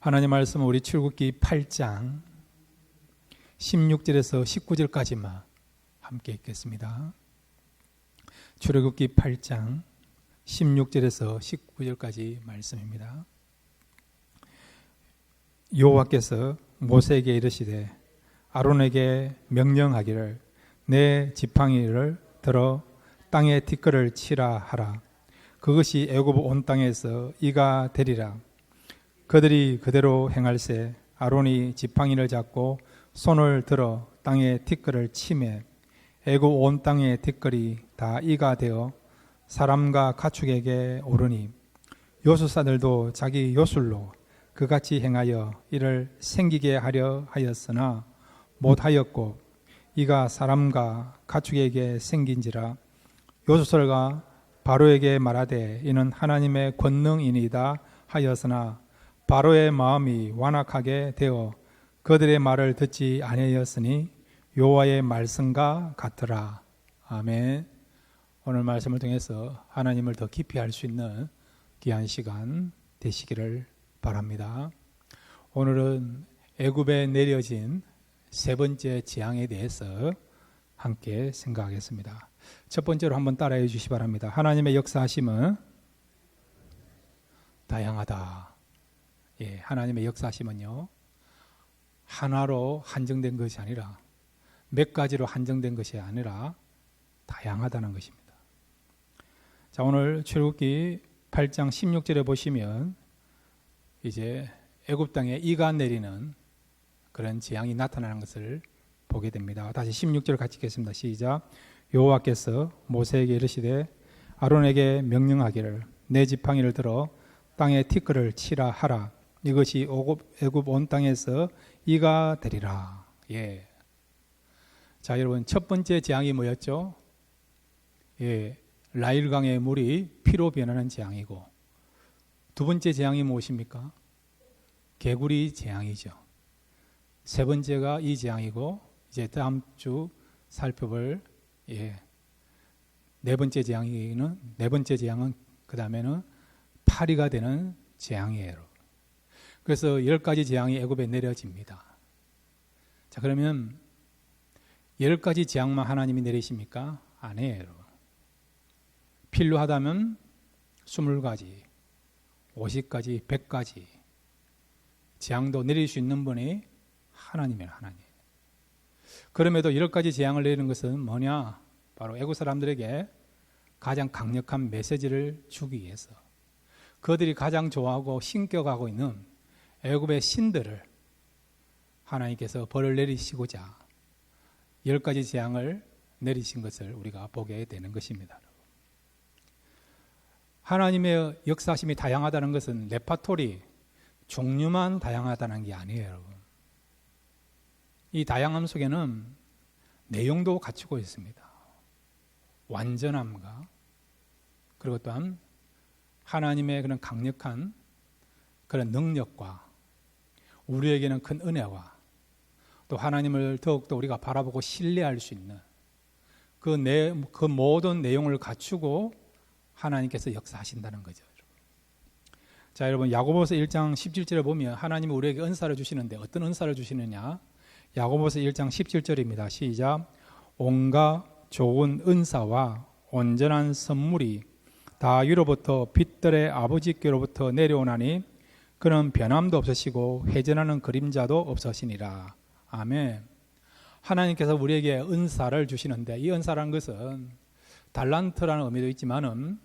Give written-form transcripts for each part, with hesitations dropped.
하나님 말씀은 우리 출애굽기 8장 16절에서 19절까지만 함께 읽겠습니다. 출애굽기 8장 16절에서 19절까지 말씀입니다. 여호와께서 모세에게 이르시되 아론에게 명령하기를 내 지팡이를 들어 땅에 티끌을 치라 하라. 그것이 애굽 온 땅에서 이가 되리라. 그들이 그대로 행할세 아론이 지팡이를 잡고 손을 들어 땅에 티끌을 치매 애굽 온 땅의 티끌이 다 이가 되어 사람과 가축에게 오르니 요술사들도 자기 요술로 그같이 행하여 이를 생기게 하려 하였으나 못하였고 이가 사람과 가축에게 생긴지라. 요술사가 바로에게 말하되 이는 하나님의 권능이니이다 하였으나 바로의 마음이 완악하게 되어 그들의 말을 듣지 아니하였으니 여호와의 말씀과 같더라. 아멘. 오늘 말씀을 통해서 하나님을 더 깊이 알 수 있는 귀한 시간 되시기를 바랍니다. 오늘은 애굽에 내려진 세 번째 재앙에 대해서 함께 생각하겠습니다. 첫 번째로 한번 따라해 주시기 바랍니다. 하나님의 역사하심은 다양하다. 예, 하나님의 역사하심은요, 하나로 한정된 것이 아니라 몇 가지로 한정된 것이 아니라 다양하다는 것입니다. 자, 오늘 출애굽기 8장 16절에 보시면 이제 애굽 땅에 이가 내리는 그런 재앙이 나타나는 것을 보게 됩니다. 다시 16절 같이 읽겠습니다. 시작. 여호와께서 모세에게 이르시되 아론에게 명령하기를 내 지팡이를 들어 땅에 티끌을 치라 하라. 이것이 애굽 온 땅에서 이가 되리라. 예. 자, 여러분, 첫 번째 재앙이 뭐였죠? 예, 라일강의 물이 피로 변하는 재앙이고, 두 번째 재앙이 무엇입니까? 개구리 재앙이죠. 세 번째가 이 재앙이고, 이제 다음 주 살펴볼 네 번째 재앙은 그 다음에는 파리가 되는 재앙이에요. 그래서 10가지 재앙이 애굽에 내려집니다. 자, 그러면 10가지 재앙만 하나님이 내리십니까? 아니에요. 필요하다면 20가지, 50가지, 100가지 재앙도 내릴 수 있는 분이 하나님이에요. 하나님. 그럼에도 10가지 재앙을 내리는 것은 뭐냐? 바로 애굽 사람들에게 가장 강력한 메시지를 주기 위해서, 그들이 가장 좋아하고 신격하고 있는 애굽의 신들을 하나님께서 벌을 내리시고자 10가지 재앙을 내리신 것을 우리가 보게 되는 것입니다. 하나님의 역사심이 다양하다는 것은 레파토리, 종류만 다양하다는 게 아니에요, 여러분. 이 다양함 속에는 내용도 갖추고 있습니다. 완전함과, 그리고 또한 하나님의 그런 강력한 그런 능력과 우리에게는 큰 은혜와 또 하나님을 더욱더 우리가 바라보고 신뢰할 수 있는 그 모든 내용을 갖추고 하나님께서 역사하신다는 거죠. 자, 여러분, 야고보서 1장 17절에 보면 하나님이 우리에게 은사를 주시는데 어떤 은사를 주시느냐? 야고보서 1장 17절입니다. 시작. 온갖 좋은 은사와 온전한 선물이 다 위로부터 빛들의 아버지께로부터 내려오나니 그는 변함도 없으시고 회전하는 그림자도 없으시니라. 아멘. 하나님께서 우리에게 은사를 주시는데 이 은사라는 것은 달란트라는 의미도 있지만은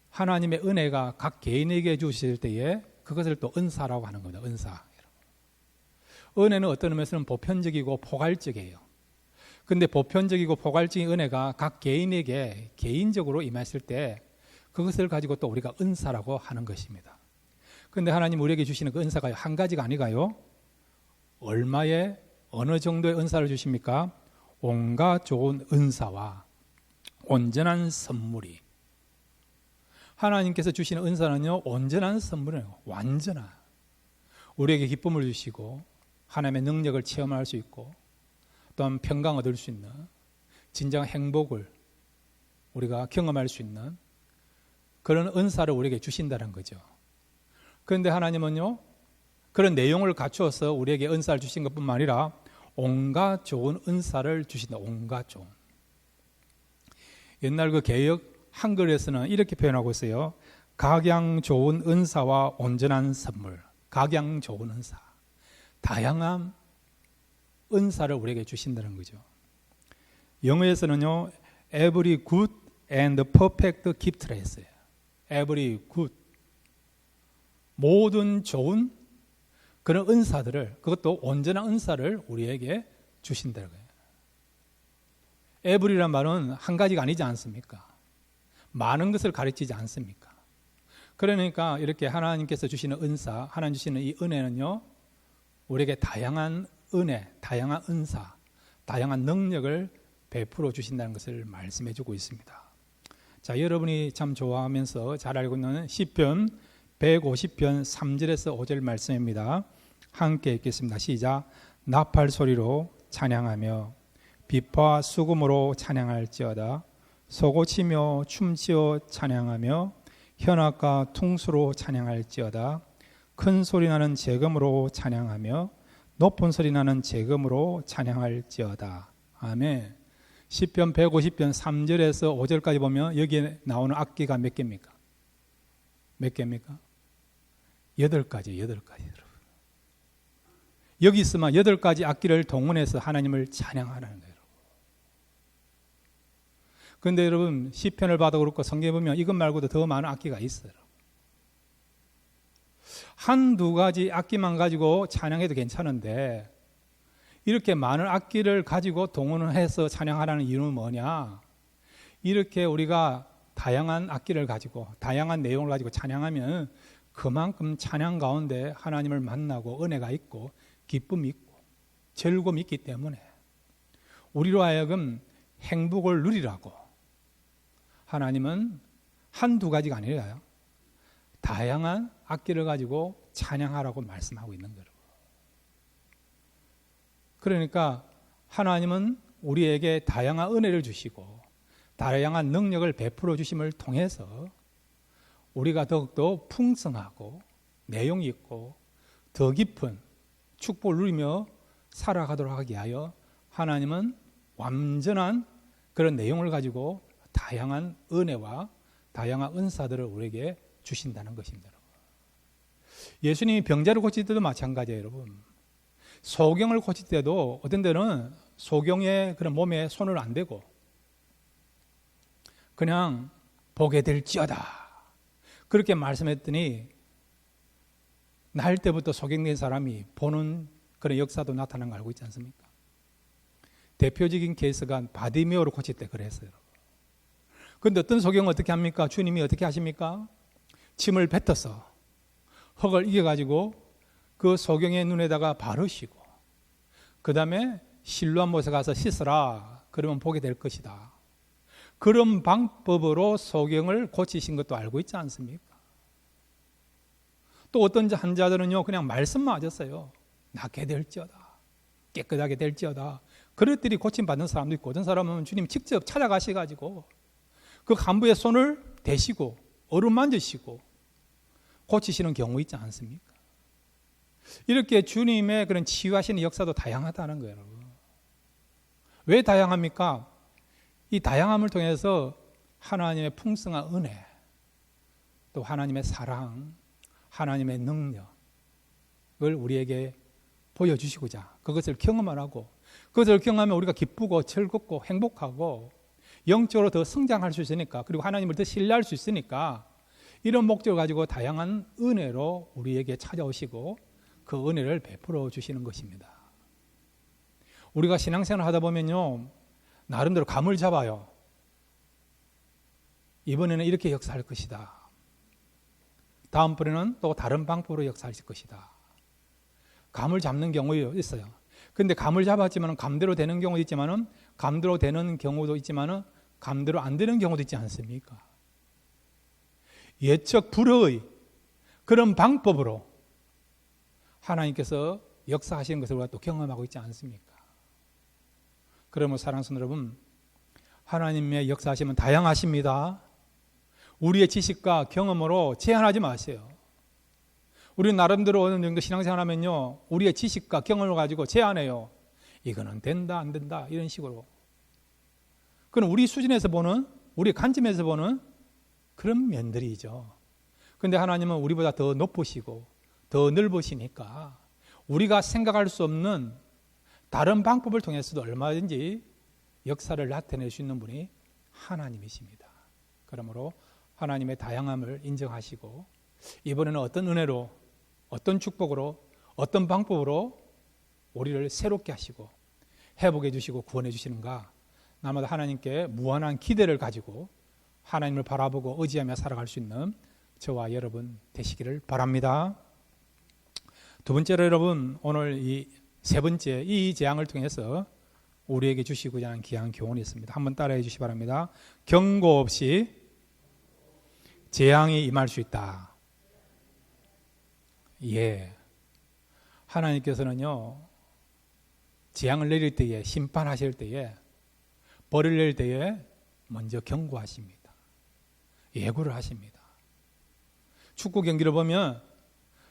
하나님의 은혜가 각 개인에게 주실 때에 그것을 또 은사라고 하는 겁니다. 은사. 은혜는 어떤 의미에서는 보편적이고 포괄적이에요. 근데 보편적이고 포괄적인 은혜가 각 개인에게 개인적으로 임했을 때 그것을 가지고 또 우리가 은사라고 하는 것입니다. 그런데 하나님 우리에게 주시는 그 은사가 한 가지가 아니가요. 얼마의 어느 정도의 은사를 주십니까? 온갖 좋은 은사와 온전한 선물이. 하나님께서 주시는 은사는요, 온전한 선물이에요. 완전한. 우리에게 기쁨을 주시고 하나님의 능력을 체험할 수 있고 또한 평강 얻을 수 있는 진정한 행복을 우리가 경험할 수 있는 그런 은사를 우리에게 주신다는 거죠. 그런데 하나님은요, 그런 내용을 갖추어서 우리에게 은사를 주신 것뿐만 아니라 온갖 좋은 은사를 주신다. 온갖 좋은. 옛날 그 개역 한글에서는 이렇게 표현하고 있어요. 각양 좋은 은사와 온전한 선물. 각양 좋은 은사. 다양한 은사를 우리에게 주신다는 거죠. 영어에서는요, every good and perfect gift라 했어요. every good. 모든 좋은 그런 은사들을, 그것도 온전한 은사를 우리에게 주신다는 거예요. every란 말은 한 가지가 아니지 않습니까? 많은 것을 가르치지 않습니까? 그러니까 이렇게 하나님께서 주시는 은사, 하나님 주시는 이 은혜는요, 우리에게 다양한 은혜, 다양한 은사, 다양한 능력을 베풀어 주신다는 것을 말씀해 주고 있습니다. 자, 여러분이 참 좋아하면서 잘 알고 있는 시편 150편 3절에서 5절 말씀입니다. 함께 읽겠습니다. 시작. 나팔 소리로 찬양하며 비파 수금으로 찬양할지어다. 소고치며 춤추어 찬양하며 현악과 퉁수로 찬양할지어다. 큰 소리 나는 재금으로 찬양하며 높은 소리 나는 재금으로 찬양할지어다. 아멘. 시편 150편 3절에서 5절까지 보면 여기에 나오는 악기가 몇 개입니까? 몇 개입니까? 8가지, 8가지. 여기 있으면 8가지 악기를 동원해서 하나님을 찬양하라는 거예요. 그런데 여러분, 시편을 봐도 그렇고 성경에 보면 이것 말고도 더 많은 악기가 있어요. 한두 가지 악기만 가지고 찬양해도 괜찮은데 이렇게 많은 악기를 가지고 동원을 해서 찬양하라는 이유는 뭐냐? 이렇게 우리가 다양한 악기를 가지고 다양한 내용을 가지고 찬양하면 그만큼 찬양 가운데 하나님을 만나고 은혜가 있고 기쁨이 있고 즐거움이 있기 때문에 우리로 하여금 행복을 누리라고 하나님은 한두 가지가 아니라요, 다양한 악기를 가지고 찬양하라고 말씀하고 있는 거예요. 그러니까 하나님은 우리에게 다양한 은혜를 주시고 다양한 능력을 베풀어 주심을 통해서 우리가 더욱더 풍성하고 내용이 있고 더 깊은 축복을 누리며 살아가도록 하기 위하여 하나님은 완전한 그런 내용을 가지고 다양한 은혜와 다양한 은사들을 우리에게 주신다는 것입니다. 예수님이 병자를 고칠 때도 마찬가지예요, 여러분. 소경을 고칠 때도 어떤 데는 소경의 그런 몸에 손을 안 대고 그냥 보게 될지어다 그렇게 말씀했더니 날 때부터 소경된 사람이 보는 그런 역사도 나타난 거 알고 있지 않습니까? 대표적인 케이스가 바디메오를 고칠 때 그랬어요. 그런데 어떤 소경은 어떻게 합니까? 주님이 어떻게 하십니까? 침을 뱉어서 흙을 이겨가지고 그 소경의 눈에다가 바르시고 그 다음에 실로암 못에 가서 씻어라. 그러면 보게 될 것이다. 그런 방법으로 소경을 고치신 것도 알고 있지 않습니까? 또 어떤 환자들은요 그냥 말씀만 하셨어요. 낫게 될지어다. 깨끗하게 될지어다. 그릇들이 고침받는 사람도 있고 어떤 사람은 주님 직접 찾아가셔가지고 그 간부의 손을 대시고 어루만지시고 고치시는 경우 있지 않습니까? 이렇게 주님의 그런 치유하시는 역사도 다양하다는 거예요. 왜 다양합니까? 이 다양함을 통해서 하나님의 풍성한 은혜, 또 하나님의 사랑, 하나님의 능력을 우리에게 보여주시고자 그것을 경험하라고, 그것을 경험하면 우리가 기쁘고 즐겁고 행복하고 영적으로 더 성장할 수 있으니까, 그리고 하나님을 더 신뢰할 수 있으니까 이런 목적을 가지고 다양한 은혜로 우리에게 찾아오시고 그 은혜를 베풀어 주시는 것입니다. 우리가 신앙생활을 하다 보면요 나름대로 감을 잡아요. 이번에는 이렇게 역사할 것이다. 다음번에는 또 다른 방법으로 역사하실 것이다. 감을 잡는 경우가 있어요. 그런데 감을 잡았지만 감대로 되는 경우도 있지만 감대로 되는 경우도 있지만 감대로 안 되는 경우도 있지 않습니까? 예측 불허의 그런 방법으로 하나님께서 역사하시는 것을 우리가 또 경험하고 있지 않습니까? 그러면 사랑하는 성도 여러분, 하나님의 역사하심은 다양하십니다. 우리의 지식과 경험으로 제한하지 마세요. 우리 나름대로 어느 정도 신앙생활 하면요, 우리의 지식과 경험을 가지고 제안해요. 이거는 된다 안 된다 이런 식으로. 그건 우리 수준에서 보는, 우리 관점에서 보는 그런 면들이죠. 그런데 하나님은 우리보다 더 높으시고 더 넓으시니까 우리가 생각할 수 없는 다른 방법을 통해서도 얼마든지 역사를 나타낼 수 있는 분이 하나님이십니다. 그러므로 하나님의 다양함을 인정하시고 이번에는 어떤 은혜로, 어떤 축복으로, 어떤 방법으로 우리를 새롭게 하시고 회복해 주시고 구원해 주시는가, 날마다 하나님께 무한한 기대를 가지고 하나님을 바라보고 의지하며 살아갈 수 있는 저와 여러분 되시기를 바랍니다. 두 번째로 여러분, 오늘 이 세 번째 이 재앙을 통해서 우리에게 주시고자 하는 귀한 교훈이 있습니다. 한번 따라해 주시기 바랍니다. 경고 없이 재앙이 임할 수 있다. 예, 하나님께서는요, 재앙을 내릴 때에, 심판하실 때에, 벌을 낼 때에 먼저 경고하십니다. 예고를 하십니다. 축구 경기를 보면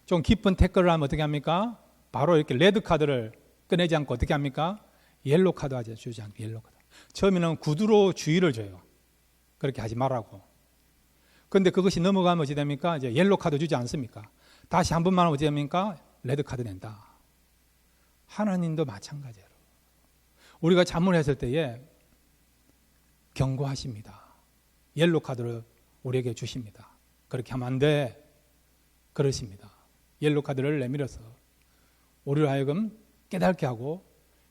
좀 깊은 태클을 하면 어떻게 합니까? 바로 이렇게 레드 카드를 꺼내지 않고 어떻게 합니까? 옐로 카드 하죠. 주지 않고 옐로 카드. 처음에는 구두로 주의를 줘요. 그렇게 하지 말라고. 그런데 그것이 넘어가면 어찌 됩니까? 이제 옐로 카드 주지 않습니까? 다시 한 번만 어찌 됩니까? 레드 카드 낸다. 하나님도 마찬가지예요. 우리가 잘못했을 때에 경고하십니다. 옐로 카드를 우리에게 주십니다. 그렇게 하면 안 돼. 그러십니다. 옐로 카드를 내밀어서 우리를 하여금 깨닫게 하고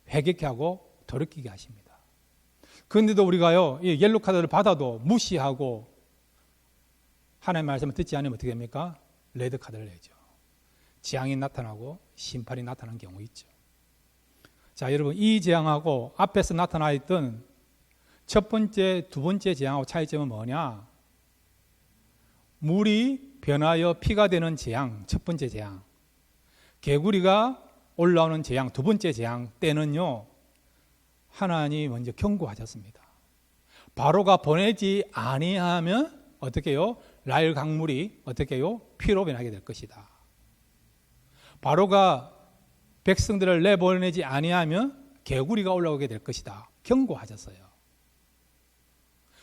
회개케 하고 돌이키게 하십니다. 그런데도 우리가요, 이 옐로 카드를 받아도 무시하고 하나님의 말씀을 듣지 않으면 어떻게 됩니까? 레드 카드를 내죠. 재앙이 나타나고 심판이 나타나는 경우 있죠. 자, 여러분, 이 재앙하고 앞에서 나타나 있던 첫 번째, 두 번째 재앙하고 차이점은 뭐냐? 물이 변하여 피가 되는 재앙, 첫 번째 재앙. 개구리가 올라오는 재앙, 두 번째 재앙 때는요, 하나님이 먼저 경고하셨습니다. 바로가 보내지 아니하면 어떻게 해요? 라일 강물이 어떻게 해요? 피로 변하게 될 것이다. 바로가 백성들을 내보내지 아니하면 개구리가 올라오게 될 것이다. 경고하셨어요.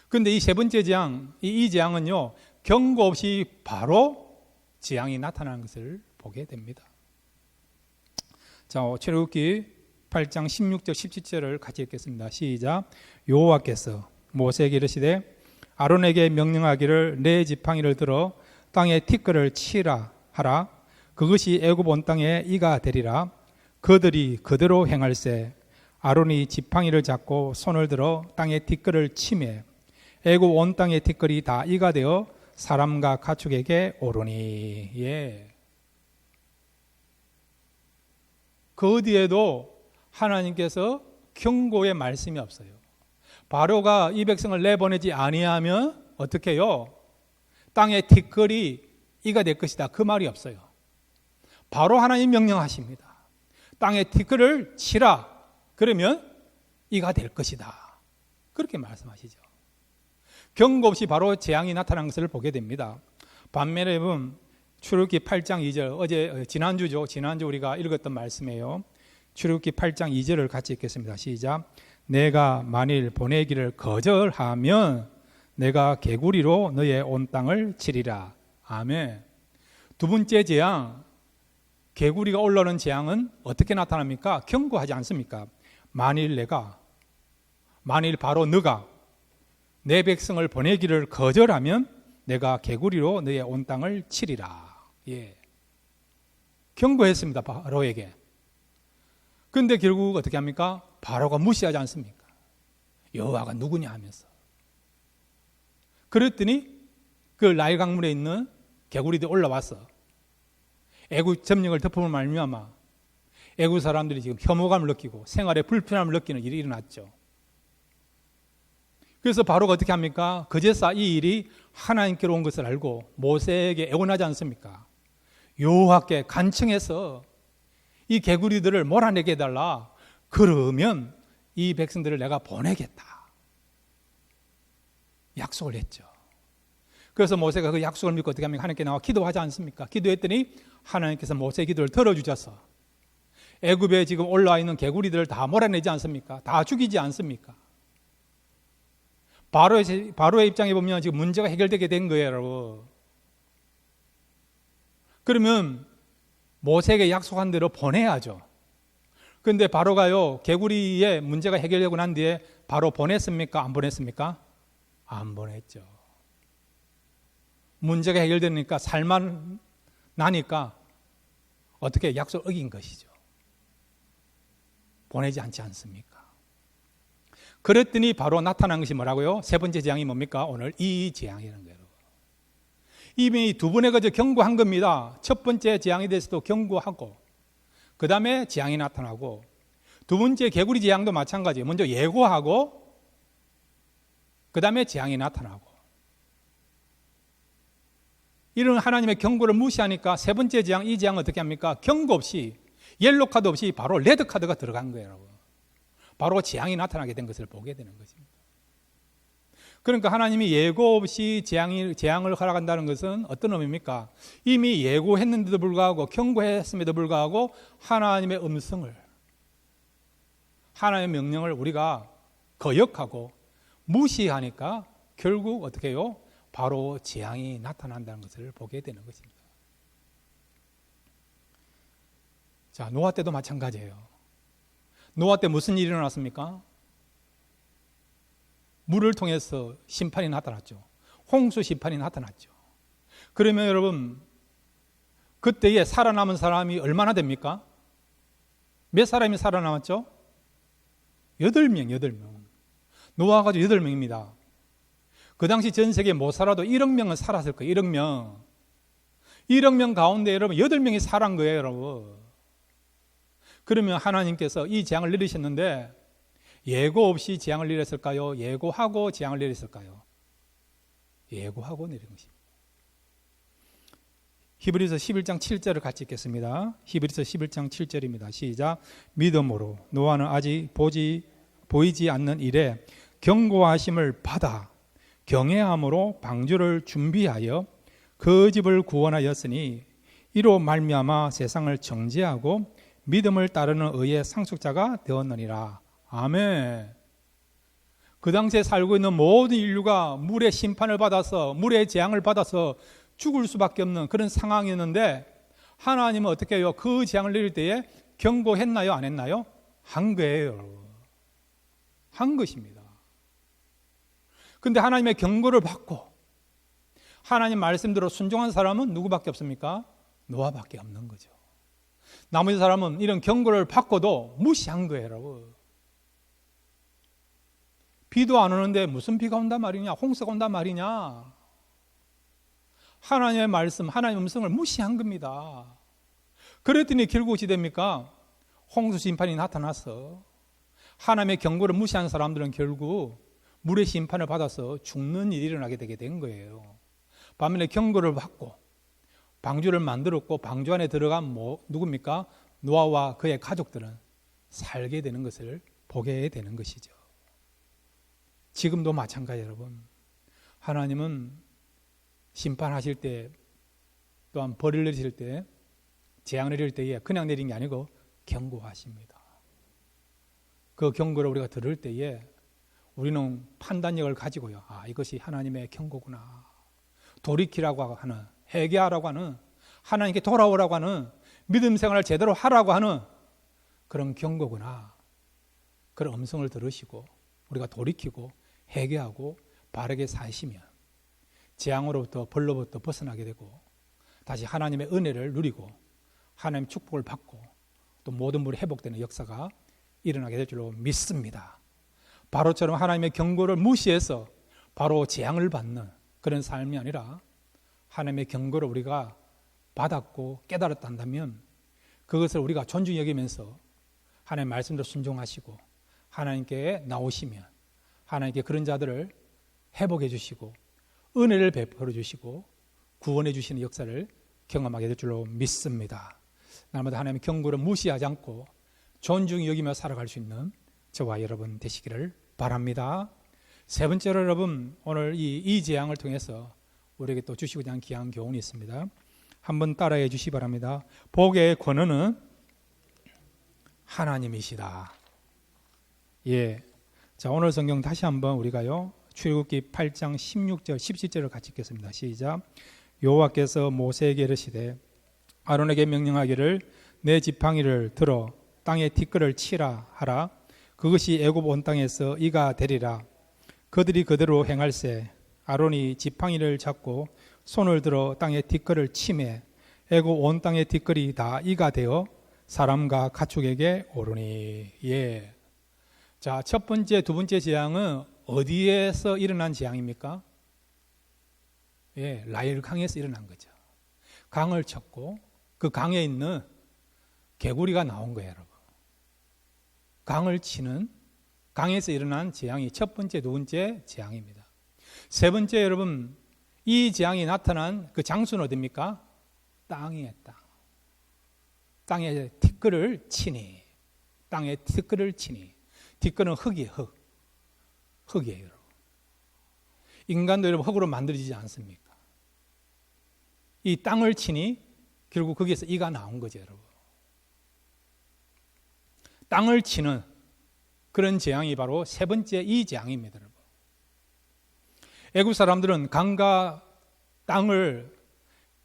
그런데 이 세 번째 재앙, 이 재앙은요, 경고 없이 바로 재앙이 나타나는 것을 보게 됩니다. 자, 출애굽기 8장 16절 17절을 같이 읽겠습니다. 시작. 여호와께서 모세에게 이르시되 아론에게 명령하기를 내 지팡이를 들어 땅에 티끌을 치라 하라. 그것이 애굽 온 땅에 이가 되리라. 그들이 그대로 행할세. 아론이 지팡이를 잡고 손을 들어 땅에 티끌을 치매 애굽 온 땅의 티끌이 다 이가 되어 사람과 가축에게 오르니. 예. 그 어디에도 하나님께서 경고의 말씀이 없어요. 바로가 이 백성을 내보내지 아니하면 어떻게 해요? 땅의 티끌이 이가 될 것이다. 그 말이 없어요. 바로 하나님 명령하십니다. 땅의 티끌을 치라. 그러면 이가 될 것이다. 그렇게 말씀하시죠. 경고 없이 바로 재앙이 나타난 것을 보게 됩니다. 반면에 보면 출애굽기 8장 2절, 지난주 우리가 읽었던 말씀이에요. 출애굽기 8장 2절을 같이 읽겠습니다. 시작. 내가 만일 보내기를 거절하면 내가 개구리로 너의 온 땅을 치리라. 아멘. 두 번째 재앙, 개구리가 올라오는 재앙은 어떻게 나타납니까? 경고하지 않습니까? 만일 바로 너가 내 백성을 보내기를 거절하면 내가 개구리로 너의 온 땅을 치리라. 예. 경고했습니다. 바로에게. 그런데 결국 어떻게 합니까? 바로가 무시하지 않습니까? 여호와가 누구냐 하면서. 그랬더니 그 나일 강물에 있는 개구리들이 올라와서 애굽 점령을 덮음을 말미암아 애굽 사람들이 지금 혐오감을 느끼고 생활에 불편함을 느끼는 일이 일어났죠. 그래서 바로가 어떻게 합니까? 그제서 이 일이 하나님께로 온 것을 알고 모세에게 애원하지 않습니까? 여호와께 간청해서 이 개구리들을 몰아내게 해달라. 그러면 이 백성들을 내가 보내겠다. 약속을 했죠. 그래서 모세가 그 약속을 믿고 어떻게 합니까? 하나님께 나와 기도하지 않습니까? 기도했더니 하나님께서 모세의 기도를 들어주셔서 애굽에 지금 올라와 있는 개구리들을 다 몰아내지 않습니까? 다 죽이지 않습니까? 바로의 입장에 보면 지금 문제가 해결되게 된 거예요, 여러분. 그러면 모세에게 약속한 대로 보내야죠. 그런데 바로가요, 개구리의 문제가 해결되고 난 뒤에 바로 보냈습니까? 안 보냈습니까? 안 보냈죠. 문제가 해결되니까 살만 나니까 어떻게 약속을 어긴 것이죠. 보내지 않지 않습니까? 그랬더니 바로 나타난 것이 뭐라고요? 세 번째 재앙이 뭡니까? 오늘 이 재앙이라는 거예요. 이미 두 번에 걸쳐 경고한 겁니다. 첫 번째 재앙에 대해서도 경고하고 그 다음에 재앙이 나타나고 두 번째 개구리 재앙도 마찬가지예요. 먼저 예고하고 그 다음에 재앙이 나타나고 이런 하나님의 경고를 무시하니까 세 번째 재앙, 이 재앙은 어떻게 합니까? 경고 없이 옐로 카드 없이 바로 레드 카드가 들어간 거예요, 여러분. 바로 재앙이 나타나게 된 것을 보게 되는 것입니다. 그러니까 하나님이 예고 없이 재앙을 허락한다는 것은 어떤 의미입니까? 이미 예고했는데도 불구하고 경고했음에도 불구하고 하나님의 음성을, 하나님의 명령을 우리가 거역하고 무시하니까 결국 어떻게 해요? 바로 재앙이 나타난다는 것을 보게 되는 것입니다. 자, 노아 때도 마찬가지예요. 노아 때 무슨 일이 일어났습니까? 물을 통해서 심판이 나타났죠. 홍수 심판이 나타났죠. 그러면 여러분, 그때에 살아남은 사람이 얼마나 됩니까? 몇 사람이 살아남았죠? 8명. 노아가 8명입니다. 그 당시 전 세계에 못 살아도 1억 명은 살았을 거예요. 1억 명. 1억 명 가운데 여러분 8명이 살은 거예요, 여러분. 그러면 하나님께서 이 재앙을 내리셨는데 예고 없이 재앙을 내렸을까요? 예고하고 재앙을 내렸을까요? 예고하고 내린 것입니다. 히브리서 11장 7절을 같이 읽겠습니다. 히브리서 11장 7절입니다. 시작. 믿음으로 노아는 아직 보이지 않는 일에 경고하심을 받아 경외함으로 방주를 준비하여 그 집을 구원하였으니 이로 말미암아 세상을 정죄하고 믿음을 따르는 의의 상속자가 되었느니라. 아멘. 그 당시에 살고 있는 모든 인류가 물의 심판을 받아서 물의 재앙을 받아서 죽을 수밖에 없는 그런 상황이었는데 하나님은 어떻게 해요? 그 재앙을 내릴 때에 경고했나요? 안 했나요? 한 거예요. 한 것입니다. 그런데 하나님의 경고를 받고 하나님 말씀대로 순종한 사람은 누구밖에 없습니까? 노아밖에 없는 거죠. 나머지 사람은 이런 경고를 받고도 무시한 거예요, 여러분. 비도 안 오는데 무슨 비가 온단 말이냐? 홍수가 온단 말이냐? 하나님의 말씀, 하나님의 음성을 무시한 겁니다. 그랬더니 결국 어찌 됩니까? 홍수 심판이 나타나서 하나님의 경고를 무시한 사람들은 결국 물의 심판을 받아서 죽는 일이 일어나게 되게 된 거예요. 반면에 경고를 받고 방주를 만들었고 방주 안에 들어간 누굽니까? 노아와 그의 가족들은 살게 되는 것을 보게 되는 것이죠. 지금도 마찬가지 여러분. 하나님은 심판하실 때 또한 벌을 내리실 때 재앙을 내릴 때에 그냥 내린 게 아니고 경고하십니다. 그 경고를 우리가 들을 때에 우리는 판단력을 가지고요. 아, 이것이 하나님의 경고구나. 돌이키라고 하는, 회개하라고 하는, 하나님께 돌아오라고 하는, 믿음 생활을 제대로 하라고 하는 그런 경고구나. 그런 음성을 들으시고 우리가 돌이키고 회개하고 바르게 사시면 재앙으로부터 벌로부터 벗어나게 되고 다시 하나님의 은혜를 누리고 하나님의 축복을 받고 또 모든 물이 회복되는 역사가 일어나게 될 줄로 믿습니다. 바로처럼 하나님의 경고를 무시해서 바로 재앙을 받는 그런 삶이 아니라 하나님의 경고를 우리가 받았고 깨달았다면 그것을 우리가 존중히 여기면서 하나님의 말씀대로 순종하시고 하나님께 나오시면 하나님께 그런 자들을 회복해 주시고 은혜를 베풀어 주시고 구원해 주시는 역사를 경험하게 될 줄로 믿습니다. 날마다 하나님의 경고를 무시하지 않고 존중히 여기며 살아갈 수 있는 저와 여러분 되시기를 바랍니다. 세 번째로 여러분 오늘 이 재앙을 통해서 우리에게 또 주시고자 하는 귀한 교훈이 있습니다. 한번 따라해 주시기 바랍니다. 복의 권위는 하나님이시다. 예. 자, 오늘 성경 다시 한번 우리가요. 출애굽기 8장 16절, 17절을 같이 읽겠습니다. 시작. 여호와께서 모세에게 이르시되 아론에게 명령하기를 내 지팡이를 들어 땅에 티끌을 치라 하라. 그것이 애굽 온 땅에서 이가 되리라. 그들이 그대로 행할세. 아론이 지팡이를 잡고 손을 들어 땅에 티끌을 치매 애굽 온 땅의 티끌이 다 이가 되어 사람과 가축에게 오르니. 예. 자, 첫 번째, 두 번째 재앙은 어디에서 일어난 재앙입니까? 예, 라일 강에서 일어난 거죠. 강을 쳤고 그 강에 있는 개구리가 나온 거예요, 여러분. 강을 치는 강에서 일어난 재앙이 첫 번째, 두 번째 재앙입니다. 세 번째, 여러분, 이 재앙이 나타난 그 장소는 어디입니까? 땅이에요, 땅. 땅에 티끌을 치니. 땅에 티끌을 치니. 티끌은 흙이에요, 흙. 흙이에요, 여러분. 인간도 여러분 흙으로 만들어지지 않습니까? 이 땅을 치니 결국 거기에서 이가 나온 거죠, 여러분. 땅을 치는 그런 재앙이 바로 세 번째 이 재앙입니다, 여러분. 애굽 사람들은 강과 땅을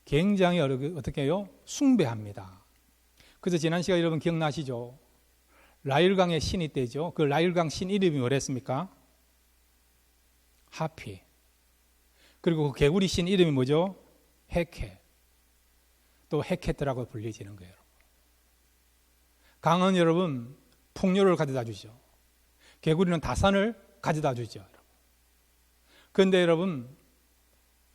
굉장히 어떻게 해요? 숭배합니다. 그래서 지난 시간에 여러분 기억나시죠? 라일강의 신이 있대죠. 그 라일강 신 이름이 뭐랬습니까? 하피. 그리고 그 개구리 신 이름이 뭐죠? 헤켓. 또 헤켓이라고 불리지는 거예요. 강은 여러분 풍요를 가져다 주죠. 개구리는 다산을 가져다 주죠. 그런데 여러분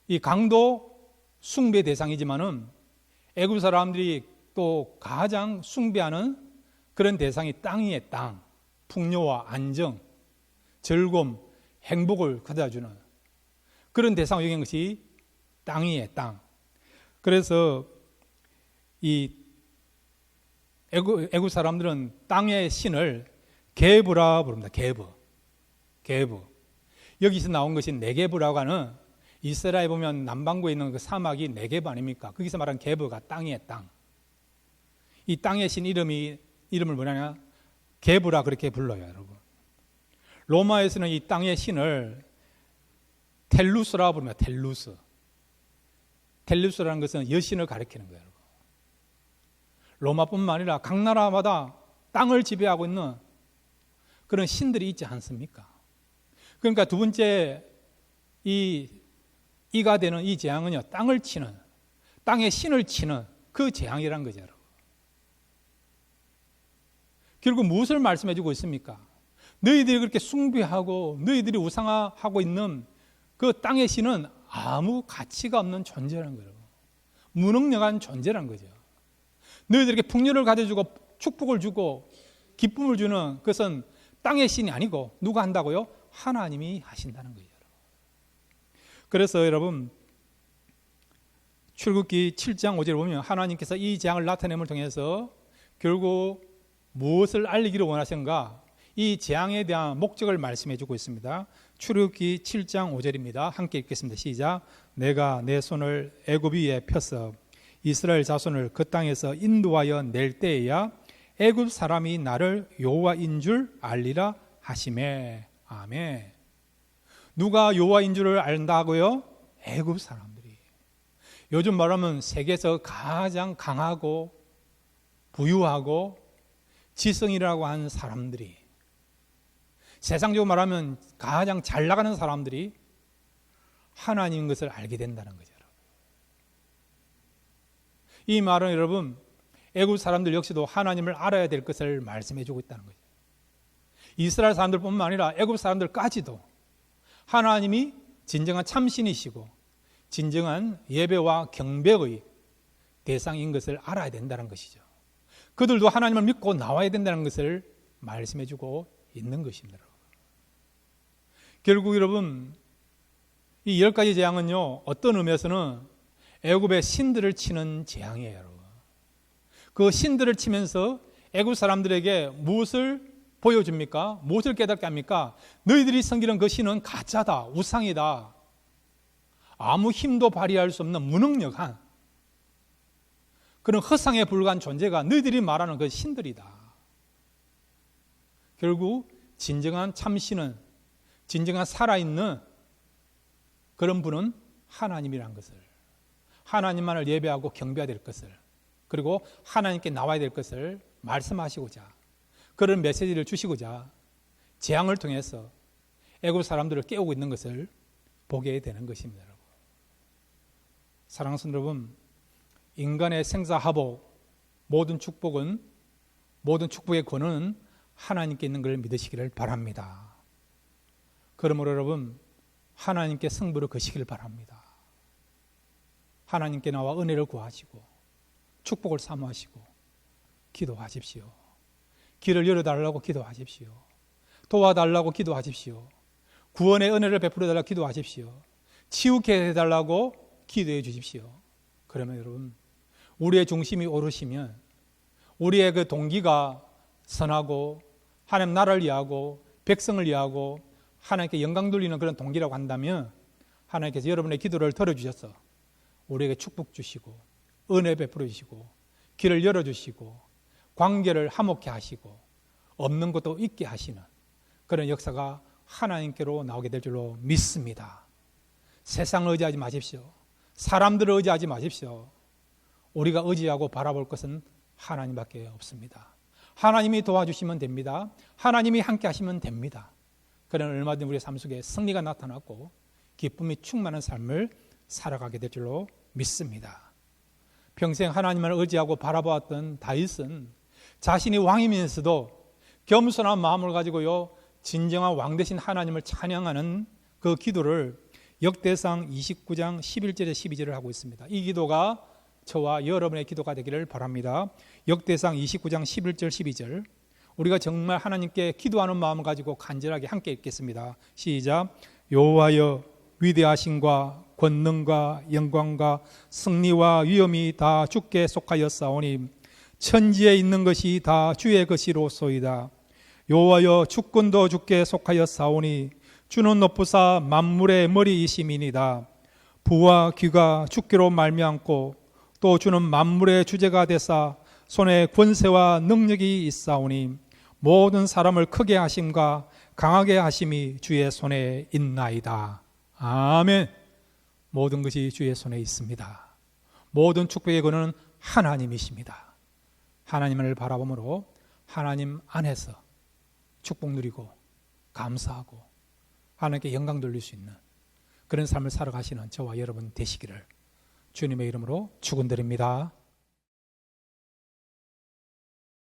이 강도 숭배 대상이지만은 애굽 사람들이 또 가장 숭배하는 그런 대상이 땅이에요. 땅. 풍요와 안정, 즐거움, 행복을 가져다 주는 그런 대상을 여긴 것이 땅이에요. 땅. 그래서 이 애굽 사람들은 땅의 신을 게브라 부릅니다. 게브. 여기서 나온 것이 네게브라고 하는 이스라엘 보면 남반구에 있는 그 사막이 네게브 아닙니까? 거기서 말하는 게브가 땅이에요. 땅. 이 땅의 신 이름을 뭐냐냐? 게브라 그렇게 불러요, 여러분. 로마에서는 이 땅의 신을 텔루스라고 부릅니다. 텔루스. 텔루스라는 것은 여신을 가리키는 거예요, 여러분. 로마뿐만 아니라 각 나라마다 땅을 지배하고 있는 그런 신들이 있지 않습니까? 그러니까 두 번째 이가 되는 이 재앙은요, 땅을 치는, 땅의 신을 치는 그 재앙이란 거죠, 여러분. 결국 무엇을 말씀해 주고 있습니까? 너희들이 그렇게 숭배하고 너희들이 우상화하고 있는 그 땅의 신은 아무 가치가 없는 존재라는 거예요. 무능력한 존재라는 거죠. 너희들에게 풍요를 가져주고 축복을 주고 기쁨을 주는 그것은 땅의 신이 아니고 누가 한다고요? 하나님이 하신다는 거예요. 그래서 여러분 출애굽기 7장 5절에 보면 하나님께서 이 재앙을 나타냄을 통해서 결국 무엇을 알리기를 원하시는가? 이 재앙에 대한 목적을 말씀해 주고 있습니다. 출애굽기 7장 5절입니다. 함께 읽겠습니다. 시작. 내가 내 손을 애굽 위에 펴서 이스라엘 자손을 그 땅에서 인도하여 낼 때에야 애굽 사람이 나를 여호와인 줄 알리라 하시매. 아멘. 누가 여호와인 줄을 안다고요? 애굽 사람들이. 요즘 말하면 세계에서 가장 강하고 부유하고 지성이라고 하는 사람들이, 세상적으로 말하면 가장 잘 나가는 사람들이 하나님인 것을 알게 된다는 거죠. 이 말은 여러분 애굽 사람들 역시도 하나님을 알아야 될 것을 말씀해 주고 있다는 거죠. 이스라엘 사람들뿐만 아니라 애굽 사람들까지도 하나님이 진정한 참신이시고 진정한 예배와 경배의 대상인 것을 알아야 된다는 것이죠. 그들도 하나님을 믿고 나와야 된다는 것을 말씀해 주고 있는 것입니다. 결국 여러분 이 10가지 재앙은요, 어떤 의미에서는 애굽의 신들을 치는 재앙이에요, 여러분. 그 신들을 치면서 애굽 사람들에게 무엇을 보여줍니까? 무엇을 깨닫게 합니까? 너희들이 섬기는 그 신은 가짜다, 우상이다. 아무 힘도 발휘할 수 없는 무능력한 그런 허상에 불과한 존재가 너희들이 말하는 그 신들이다. 결국 진정한 참신은, 진정한 살아있는 그런 분은 하나님이란 것을, 하나님만을 예배하고 경배해야 될 것을, 그리고 하나님께 나와야 될 것을 말씀하시고자, 그런 메시지를 주시고자 재앙을 통해서 애굽 사람들을 깨우고 있는 것을 보게 되는 것입니다. 여러분. 사랑하는 성도 여러분, 인간의 생사하복, 모든 축복은, 모든 축복의 권한은 하나님께 있는 걸 믿으시기를 바랍니다. 그러므로 여러분, 하나님께 승부를 거시기를 바랍니다. 하나님께 나와 은혜를 구하시고 축복을 사모하시고 기도하십시오. 길을 열어달라고 기도하십시오. 도와달라고 기도하십시오. 구원의 은혜를 베풀어 달라고 기도하십시오. 치유케 해달라고 기도해 주십시오. 그러면 여러분, 우리의 중심이 오르시면, 우리의 그 동기가 선하고 하나님 나라를 위하고 백성을 위하고 하나님께 영광 돌리는 그런 동기라고 한다면, 하나님께서 여러분의 기도를 들어주셔서 우리에게 축복 주시고 은혜 베풀어 주시고 길을 열어주시고 관계를 화목케 하시고 없는 것도 있게 하시는 그런 역사가 하나님께로 나오게 될 줄로 믿습니다. 세상을 의지하지 마십시오. 사람들을 의지하지 마십시오. 우리가 의지하고 바라볼 것은 하나님밖에 없습니다. 하나님이 도와주시면 됩니다. 하나님이 함께 하시면 됩니다. 그러면 얼마든지 우리의 삶 속에 승리가 나타났고 기쁨이 충만한 삶을 살아가게 될 줄로 믿습니다. 평생 하나님을 의지하고 바라보았던 다윗은 자신이 왕이면서도 겸손한 마음을 가지고요, 진정한 왕 되신 하나님을 찬양하는 그 기도를 역대상 29장 11절에 12절을 하고 있습니다. 이 기도가 저와 여러분의 기도가 되기를 바랍니다. 역대상 29장 11절 12절, 우리가 정말 하나님께 기도하는 마음을 가지고 간절하게 함께 읽겠습니다. 시작. 여호와여, 위대하심과 권능과 영광과 승리와 위엄이 다 주께 속하였사오니 천지에 있는 것이 다 주의 것이로소이다. 여호와여, 주권도 주께 속하였사오니 주는 높으사 만물의 머리이심이니이다. 부와 귀가 주께로 말미암고 또 주는 만물의 주제가 되사 손에 권세와 능력이 있사오니 모든 사람을 크게 하심과 강하게 하심이 주의 손에 있나이다. 아멘. 모든 것이 주의 손에 있습니다. 모든 축복의 근원은 하나님이십니다. 하나님을 바라보므로 하나님 안에서 축복 누리고 감사하고 하나님께 영광 돌릴 수 있는 그런 삶을 살아가시는 저와 여러분 되시기를 주님의 이름으로 축원드립니다.